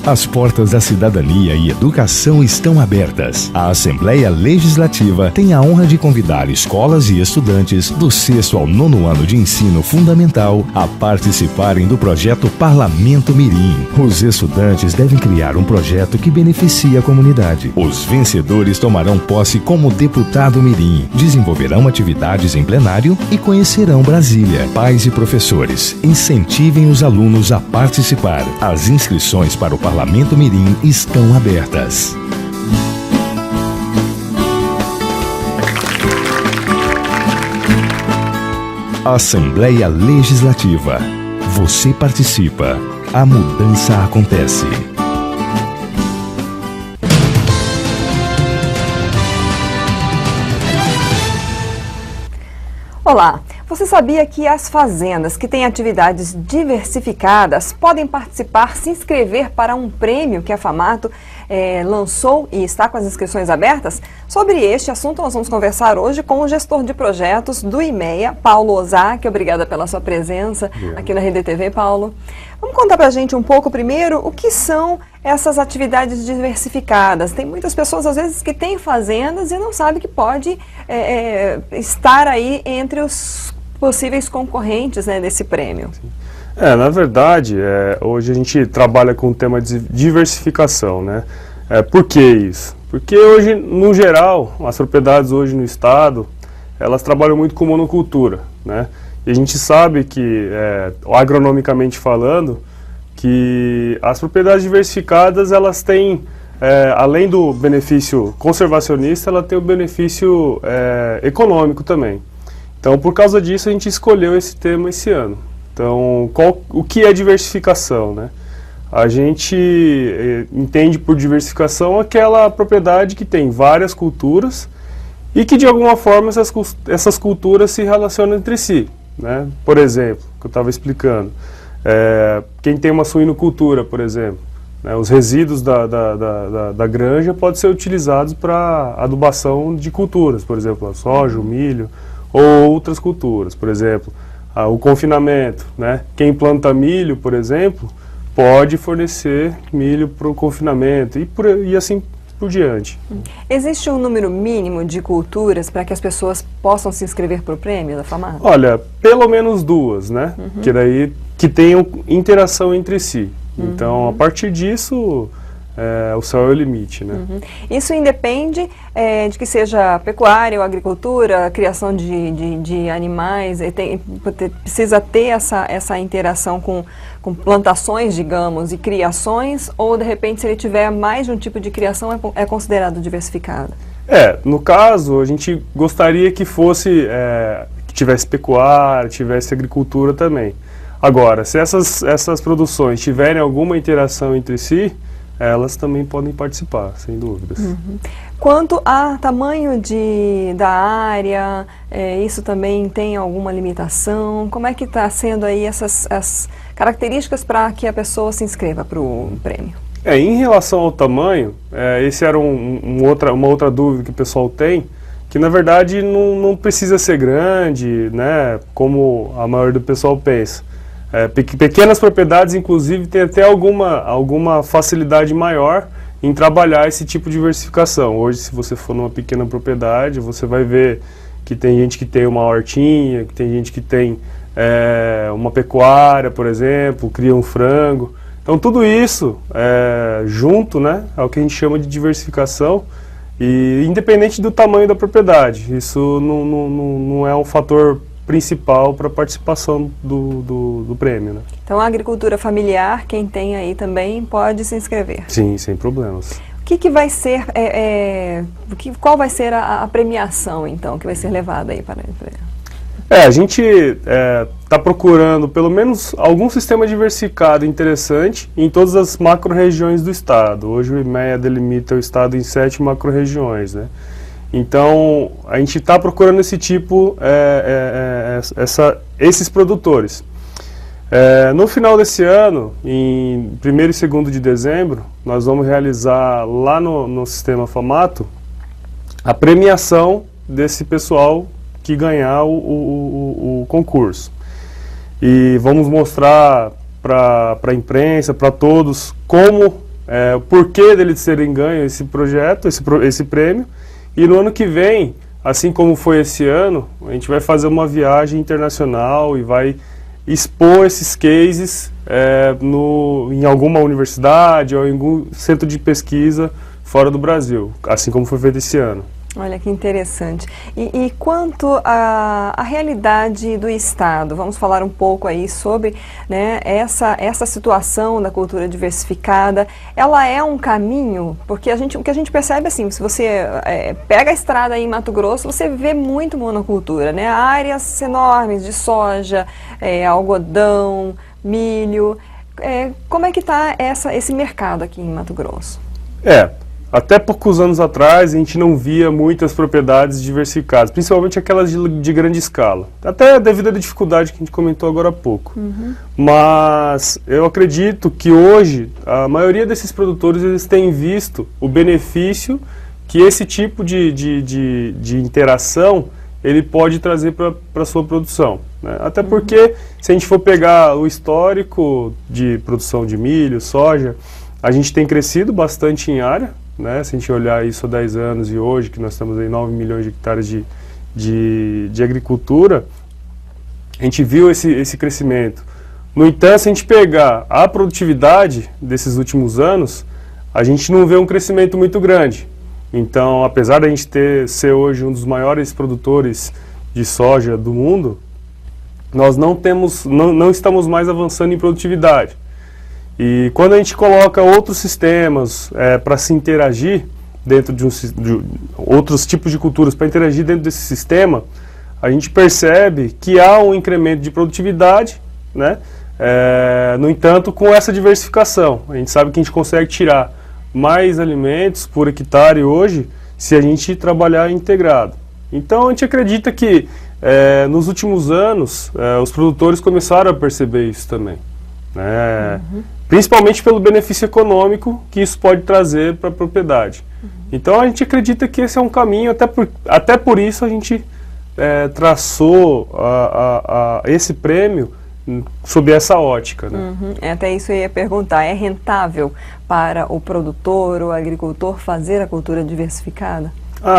As portas da cidadania e educação estão abertas. A Assembleia Legislativa tem a honra de convidar escolas e estudantes do 6º ao 9º ano de ensino fundamental a participarem do projeto Parlamento Mirim. Os estudantes devem criar um projeto que beneficie a comunidade. Os vencedores tomarão posse como deputado Mirim, desenvolverão atividades em plenário e conhecerão Brasília. Pais e professores, incentivem os alunos a participar. As inscrições para o Parlamento Mirim estão abertas. Assembleia Legislativa. Você participa. A mudança acontece. Olá! Você sabia que as fazendas que têm atividades diversificadas podem participar, se inscrever para um prêmio que a FAMATO lançou e está com as inscrições abertas? Sobre este assunto nós vamos conversar hoje com o gestor de projetos do IMEA, Paulo Ozaki. Obrigada pela sua presença aqui na Rede TV, Paulo. Vamos contar pra gente um pouco primeiro o que são essas atividades diversificadas. Tem muitas pessoas às vezes que têm fazendas e não sabem que pode estar aí entre os possíveis concorrentes, né, desse prêmio. Na verdade, hoje a gente trabalha com o tema de diversificação, né? Por que isso? Porque hoje, no geral, as propriedades hoje no estado, elas trabalham muito com monocultura, né? E a gente sabe que, agronomicamente falando, que as propriedades diversificadas, elas têm, além do benefício conservacionista, ela tem o benefício econômico também. Então, por causa disso, a gente escolheu esse tema esse ano. Então, o que é diversificação, né? A gente entende por diversificação aquela propriedade que tem várias culturas e que, de alguma forma, essas culturas se relacionam entre si, né? Por exemplo, que eu estava explicando, quem tem uma suinocultura, por exemplo, né, os resíduos da granja podem ser utilizados para adubação de culturas, por exemplo, a soja, o milho, ou outras culturas, por exemplo, o confinamento, né? Quem planta milho, por exemplo, pode fornecer milho para o confinamento e assim por diante. Existe um número mínimo de culturas para que as pessoas possam se inscrever para o prêmio da FAMATO? Olha, pelo menos 2, né? Que tenham interação entre si. Então, a partir disso, o céu é o limite, né? Isso independe de que seja pecuária ou agricultura, criação de animais, precisa ter essa interação com plantações, digamos, e criações, ou de repente se ele tiver mais de um tipo de criação é considerado diversificado? No caso, a gente gostaria que fosse, que tivesse pecuária, tivesse agricultura também. Agora, se essas produções tiverem alguma interação entre si, elas também podem participar, sem dúvidas. Quanto a tamanho da área, isso também tem alguma limitação? Como é que está sendo aí as características para que a pessoa se inscreva para o prêmio? Em relação ao tamanho, esse era uma outra dúvida que o pessoal tem, que na verdade não precisa ser grande, né, como a maioria do pessoal pensa. Pequenas propriedades, inclusive, têm até alguma facilidade maior em trabalhar esse tipo de diversificação. Hoje, se você for numa pequena propriedade, você vai ver que tem gente que tem uma hortinha, que tem gente que tem uma pecuária, por exemplo, cria um frango. Então, tudo isso junto, né, é o que a gente chama de diversificação, e independente do tamanho da propriedade. Isso não é um fator principal para a participação do prêmio, né? Então, a agricultura familiar, quem tem aí também pode se inscrever? Sim, sem problemas. O que vai ser, qual vai ser a premiação, então, que vai ser levada aí para a gente está procurando pelo menos algum sistema diversificado interessante em todas as macro-regiões do estado. Hoje o IMEA delimita o estado em 7 macro-regiões, né? Então, a gente está procurando esse tipo, esses produtores. No final desse ano, em 1º e 2º de dezembro, nós vamos realizar lá no sistema FAMATO a premiação desse pessoal que ganhar o concurso. E vamos mostrar para a imprensa, para todos, como o porquê deles serem ganho esse projeto, esse prêmio, e no ano que vem, assim como foi esse ano, a gente vai fazer uma viagem internacional e vai expor esses cases em alguma universidade ou em algum centro de pesquisa fora do Brasil, assim como foi feito esse ano. Olha que interessante. E quanto à realidade do Estado, vamos falar um pouco aí sobre, né, essa situação da cultura diversificada. Ela é um caminho, porque o que a gente percebe assim, se você pega a estrada aí em Mato Grosso, você vê muito monocultura, né? Áreas enormes de soja, algodão, milho. Como é que está esse mercado aqui em Mato Grosso? Até poucos anos atrás, a gente não via muitas propriedades diversificadas, principalmente aquelas de grande escala. Até devido à dificuldade que a gente comentou agora há pouco. Mas eu acredito que hoje, a maioria desses produtores eles têm visto o benefício que esse tipo de interação ele pode trazer para a sua produção, né? Até porque, se a gente for pegar o histórico de produção de milho, soja, a gente tem crescido bastante em área, né? Se a gente olhar isso há 10 anos e hoje, que nós estamos em 9 milhões de hectares de agricultura, a gente viu esse crescimento. No entanto, se a gente pegar a produtividade desses últimos anos, a gente não vê um crescimento muito grande. Então, apesar de a gente ser hoje um dos maiores produtores de soja do mundo, nós não estamos mais avançando em produtividade. E quando a gente coloca outros sistemas para se interagir dentro de outros tipos de culturas para interagir dentro desse sistema, a gente percebe que há um incremento de produtividade, né? No entanto, com essa diversificação, a gente sabe que a gente consegue tirar mais alimentos por hectare hoje se a gente trabalhar integrado. Então a gente acredita que nos últimos anos os produtores começaram a perceber isso também, né? Principalmente pelo benefício econômico que isso pode trazer para a propriedade. Então a gente acredita que esse é um caminho, até por isso a gente traçou esse prêmio sob essa ótica, né? Até isso eu ia perguntar, é rentável para o produtor, o agricultor, fazer a cultura diversificada?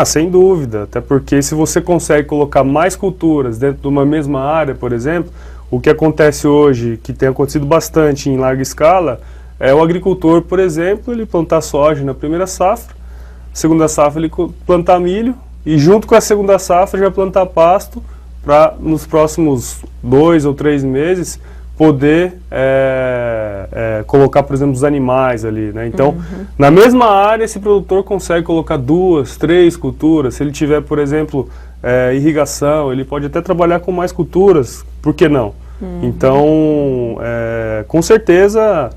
Sem dúvida, até porque se você consegue colocar mais culturas dentro de uma mesma área, por exemplo, o que acontece hoje, que tem acontecido bastante em larga escala, é o agricultor, por exemplo, ele plantar soja na primeira safra, segunda safra ele plantar milho, e junto com a segunda safra já plantar pasto, para nos próximos 2 ou 3 meses poder colocar, por exemplo, os animais ali, né? Então, na mesma área, esse produtor consegue colocar 2, 3 culturas. Se ele tiver, por exemplo, irrigação, ele pode até trabalhar com mais culturas, por que não? Então, com certeza,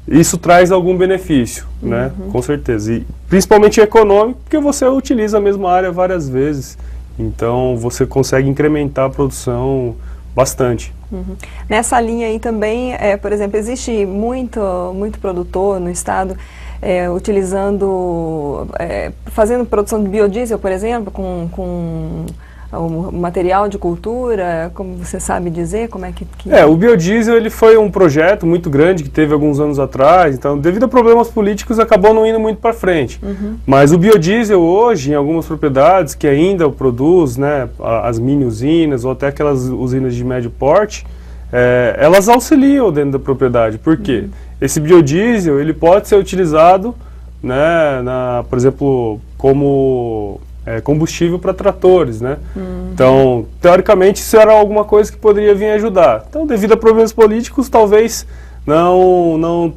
isso traz algum benefício, né? Com certeza. E principalmente econômico, porque você utiliza a mesma área várias vezes. Então, você consegue incrementar a produção bastante. Nessa linha aí também, por exemplo, existe muito produtor no estado fazendo produção de biodiesel, por exemplo, com o material de cultura, como você sabe dizer, como é que... o biodiesel ele foi um projeto muito grande que teve alguns anos atrás, então devido a problemas políticos acabou não indo muito para frente. Mas o biodiesel hoje, em algumas propriedades que ainda o produz, né, as mini usinas ou até aquelas usinas de médio porte, elas auxiliam dentro da propriedade. Por quê? Esse biodiesel ele pode ser utilizado, né, por exemplo, como combustível para tratores, né? Então, teoricamente, isso era alguma coisa que poderia vir ajudar. Então, devido a problemas políticos, talvez não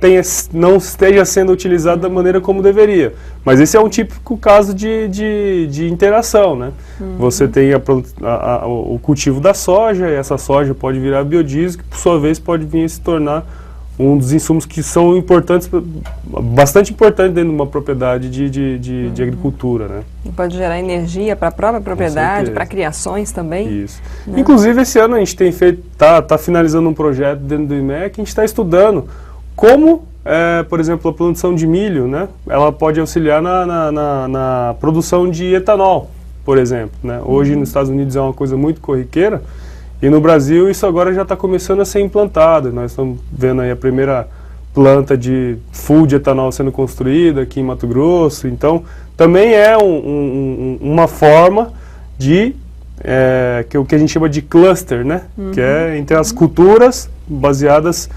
esteja sendo utilizado da maneira como deveria. Mas esse é um típico caso de interação, né? Você tem o cultivo da soja, e essa soja pode virar biodiesel, que por sua vez pode vir a se tornar um dos insumos que são importantes, bastante importantes dentro de uma propriedade de agricultura, né? E pode gerar energia para a própria propriedade, para criações também. Isso. Né? Inclusive, esse ano a gente tem está finalizando um projeto dentro do IMEC, a gente está estudando como, por exemplo, a produção de milho, né? Ela pode auxiliar na produção de etanol, por exemplo, né? Hoje nos Estados Unidos é uma coisa muito corriqueira, e no Brasil isso agora já está começando a ser implantado. Nós estamos vendo aí a primeira planta de full de etanol sendo construída aqui em Mato Grosso. Então, também é uma forma de, que é o que a gente chama de cluster, né? Que é entre as culturas baseadas,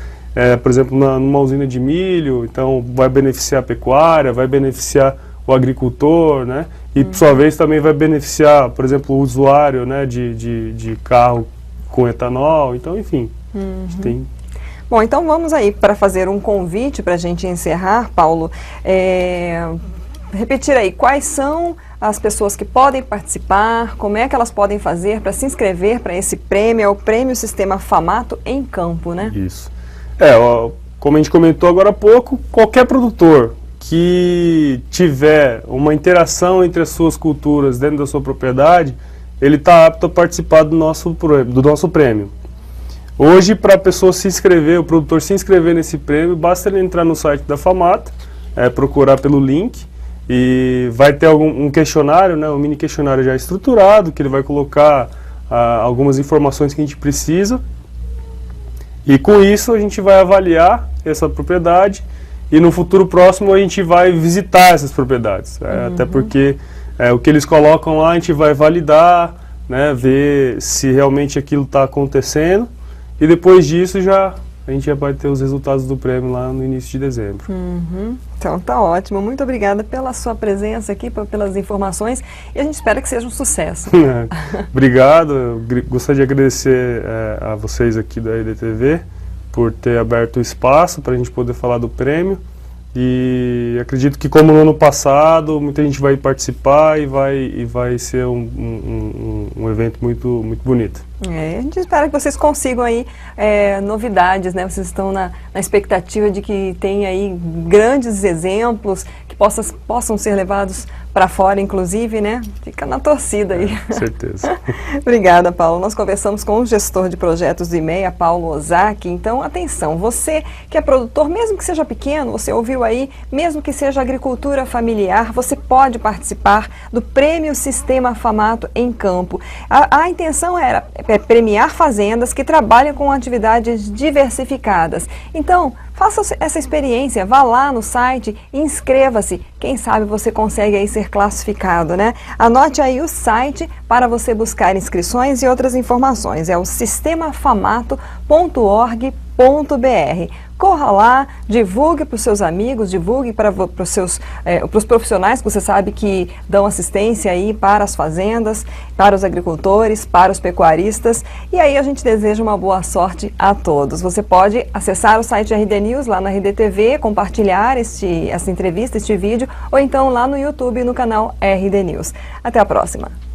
por exemplo, numa usina de milho. Então, vai beneficiar a pecuária, vai beneficiar o agricultor, né? E, por sua vez, também vai beneficiar, por exemplo, o usuário, né, de carro com etanol. Então, enfim, a gente tem... Bom, então vamos aí para fazer um convite para a gente encerrar, Paulo. Repetir aí, quais são as pessoas que podem participar, como é que elas podem fazer para se inscrever para esse prêmio, é o Prêmio Sistema Famato em Campo, né? Isso. Como a gente comentou agora há pouco, qualquer produtor que tiver uma interação entre as suas culturas dentro da sua propriedade, ele está apto a participar do nosso prêmio. Hoje, para a pessoa se inscrever, o produtor se inscrever nesse prêmio, basta ele entrar no site da Famato, procurar pelo link, e vai ter um questionário, né, um mini questionário já estruturado, que ele vai colocar algumas informações que a gente precisa, e com isso a gente vai avaliar essa propriedade, e no futuro próximo a gente vai visitar essas propriedades, até porque o que eles colocam lá a gente vai validar, né, ver se realmente aquilo está acontecendo, e depois disso a gente já vai ter os resultados do prêmio lá no início de dezembro. Então tá ótimo, muito obrigada pela sua presença aqui, pelas informações, e a gente espera que seja um sucesso. Obrigado, eu gostaria de agradecer a vocês aqui da RDTV por ter aberto o espaço para a gente poder falar do prêmio. E acredito que, como no ano passado, muita gente vai participar e vai ser um evento muito bonito. A gente espera que vocês consigam aí novidades, né? Vocês estão na expectativa de que tenha aí grandes exemplos que possam ser levados para fora, inclusive, né? Fica na torcida aí. Com certeza. Obrigada, Paulo. Nós conversamos com o gestor de projetos do IMEA, Paulo Ozaki. Então, atenção, você que é produtor, mesmo que seja pequeno, você ouviu aí, mesmo que seja agricultura familiar, você pode participar do Prêmio Sistema Famato em Campo. A intenção era premiar fazendas que trabalham com atividades diversificadas. Então, faça essa experiência, vá lá no site e inscreva-se. Quem sabe você consegue aí ser classificado, né? Anote aí o site para você buscar inscrições e outras informações. É o sistemafamato.org.br. Corra lá, divulgue para os seus amigos, divulgue para os profissionais que você sabe que dão assistência aí para as fazendas, para os agricultores, para os pecuaristas. E aí a gente deseja uma boa sorte a todos. Você pode acessar o site RD News lá na RDTV, compartilhar essa entrevista, este vídeo, ou então lá no YouTube no canal RD News. Até a próxima!